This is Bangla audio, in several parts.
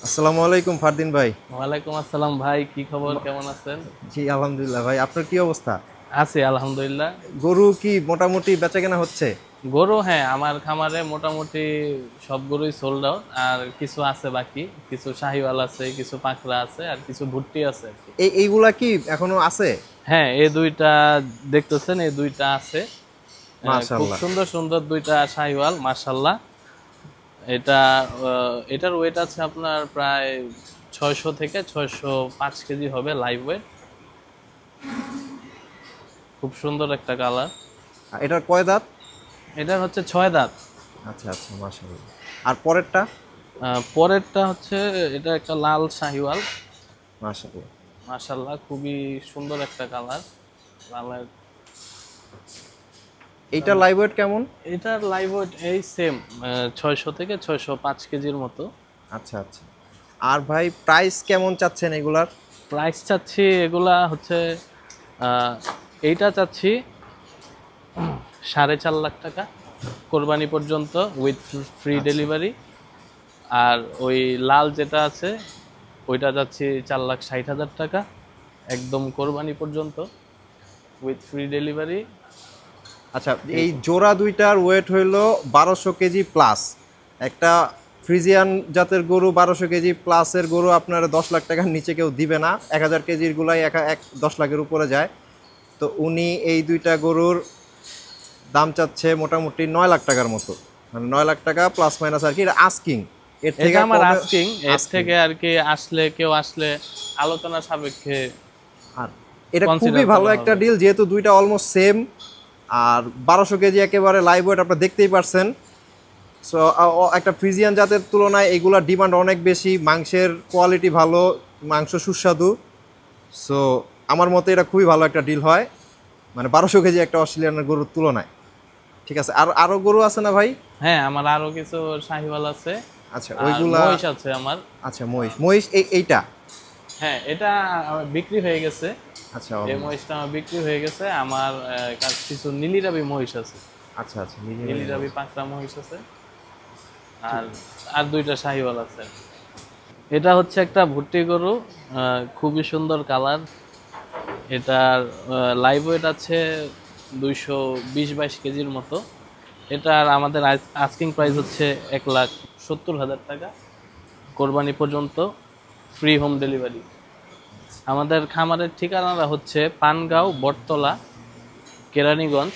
আসসালামু আলাইকুম ফারদিন ভাই। ওয়ালাইকুম আসসালাম ভাই, কি খবর, কেমন আছেন? জি আলহামদুলিল্লাহ ভাই, আপনার কি অবস্থা? আছি আলহামদুলিল্লাহ। গরু কি মোটামুটি বেচাকেনা হচ্ছে? গরু, হ্যাঁ, আমার খামারে মোটামুটি সব গরুই সোল্ড আউট। আর কিছু আছে বাকি, কিছু শাহিওয়াল আছে, কিছু পাকড়া আছে, আর কিছু ভুট্টি আছে আর কি। এইগুলা কি এখনো আছে? হ্যাঁ, এই দুইটা দেখতেছেন, এই দুইটা আছে। খুব মাশাআল্লাহ। সুন্দর সুন্দর দুইটা শাহিওয়াল, মাশাল্লাহ। এটা এটার ওয়েট আছে আপনার প্রায় 600 থেকে 605 কেজি হবে লাইভ ওয়েট। খুব সুন্দর একটা কালার। এটার কয় দাঁত? এটার হচ্ছে 6 দাঁত। আচ্ছা আচ্ছা, মাশাআল্লাহ। আর পরেরটা? পরেরটা হচ্ছে, এটা একটা লাল শাহিওয়াল। মাশাআল্লাহ। মাশাল্লাহ, খুবই সুন্দর একটা কালার লালের। এইটা লাইভ ওয়েট কেমন? এটার লাইভ ওয়েট এই সেম 600 থেকে 605 কেজির মতো। আচ্ছা আচ্ছা। আর ভাই প্রাইস কেমন চাচ্ছেন এগুলার? প্রাইস চাচ্ছি এগুলা হচ্ছে, আহ, এইটা চাচ্ছি 4.5 লাখ টাকা কোরবানি পর্যন্ত উইথ ফ্রি আচ্ছা ডেলিভারি। আর ওই লাল যেটা আছে ওইটা যাচ্ছি 4,60,000 টাকা একদম কোরবানি পর্যন্ত উইথ ফ্রি ডেলিভারি। আচ্ছা, এই জোড়া দুইটার ওয়েট হইলো 1200 কেজি প্লাস। একটা ফ্রিজিয়ান জাতের গরু 1200 কেজি প্লাসের গরু আপনার 10 লাখ টাকার নিচে কেউ দিবে না। 1000 কেজির গুলাই 10 লাখের উপরে যায়। তো উনি এই দুইটা গরুর দাম চাচ্ছে মোটামুটি 9 লাখ টাকার মতো, মানে 9 লাখ টাকা প্লাস মাইনাস আর কি। এটা আস্কিং, এর থেকে এটা আমার কমে। আস্কিং, এর আস্কিং। থেকে আর কি আসলে কেউ আসলে আলোচনা সাপেক্ষে আর এটা খুবই কনসিডার ভালো করা একটা হবে। ডিল, যেহেতু দুইটা অলমোস্ট সেম। আর 1200 কেজি একেবারে লাইভ ওয়েট, আপনারা দেখতেই পারছেন। সো একটা ফ্রিজিয়ান জাতের তুলনায় এগুলার ডিমান্ড অনেক বেশি, মাংসের কোয়ালিটি ভালো, মাংস সুস্বাদু। সো আমার মতে এটা খুবই ভালো একটা ডিল হয়, মানে 1200 কেজি একটা অস্ট্রেলিয়ানের গরুর তুলনায়। ঠিক আছে, আর আরও গরু আছে না ভাই? হ্যাঁ, আমার আরো কিছু শাহিওয়াল আছে। আচ্ছা আর ওইগুলা। মহিষ আছে আমার। আচ্ছা মহিষ, মহিষ এইটা। হ্যাঁ, এটা আমার বিক্রি হয়ে গেছে। আচ্ছা এই মহিষটা আমার বিক্রি হয়ে গেছে। আমার কাছে কিছু নীলিরাবি মহিষ আছে। আচ্ছা আচ্ছা, নিজে নিজে নীলিরাবি মহিষ। পাকড়া মহিষ আছে। আর আর দুইটা শাহিওয়াল আছে। এটা হচ্ছে একটা ভুট্টি গরু, খুবই সুন্দর কালার। এটার লাইভ ওয়েট আছে 220-22 কেজির মতো। এটার আমাদের আস্কিং প্রাইস হচ্ছে 1,70,000 টাকা কোরবানি পর্যন্ত ফ্রি হোম ডেলিভারি। আমাদের খামারের ঠিকানাটা হচ্ছে পানগাঁও বটতলা, কেরানীগঞ্জ।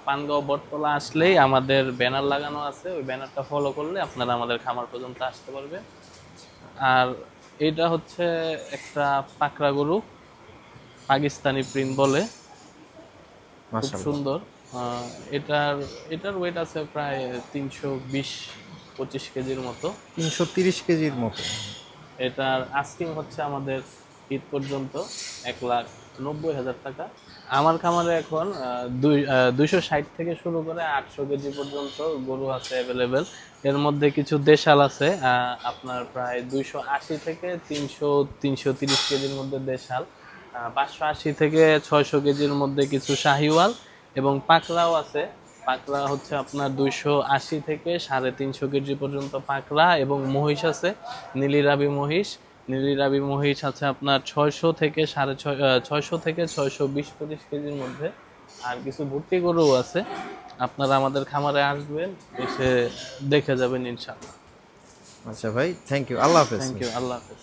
পানগাঁও বটতলা আসলেই আমাদের ব্যানার লাগানো আছে, ওই ব্যানারটা ফলো করলে আপনারা আমাদের খামার পর্যন্ত আসতে পারবে। আর এটা হচ্ছে একটা পাকড়া গরু, পাকিস্তানি প্রিন্ট বলে, খুব মাশাআল্লাহ। সুন্দর। আহ, এটার এটার ওয়েট আছে প্রায় 320-25 কেজির মতো। 330 কেজির মতো। এটার আস্কিং হচ্ছে আমাদের ঈদ পর্যন্ত 1,90,000 টাকা। আমার খামারে এখন 260 থেকে শুরু করে 800 কেজি পর্যন্ত গরু আছে অ্যাভেলেবেল। এর মধ্যে কিছু দেশাল আছে, আপনার প্রায় 280 থেকে 300-330 কেজির মধ্যে দেশাল। 580 থেকে 600 কেজির মধ্যে কিছু শাহিওয়াল এবং পাকড়াও আছে। পাকড়া হচ্ছে আপনার 280 থেকে 350 কেজি পর্যন্ত পাকড়া এবং মহিষ আছে। নীলি রাবি মহিষ আছে আপনার 600 থেকে 620-25 কেজির মধ্যে। আর কিছু ভুট্টি গরুও আছে। আপনারা আমাদের খামারে আসবেন, এসে দেখে যাবেন ইনশাআল্লাহ। আচ্ছা ভাই, থ্যাংক ইউ, আল্লাহ হাফেজ। থ্যাংক ইউ, আল্লাহ হাফেজ।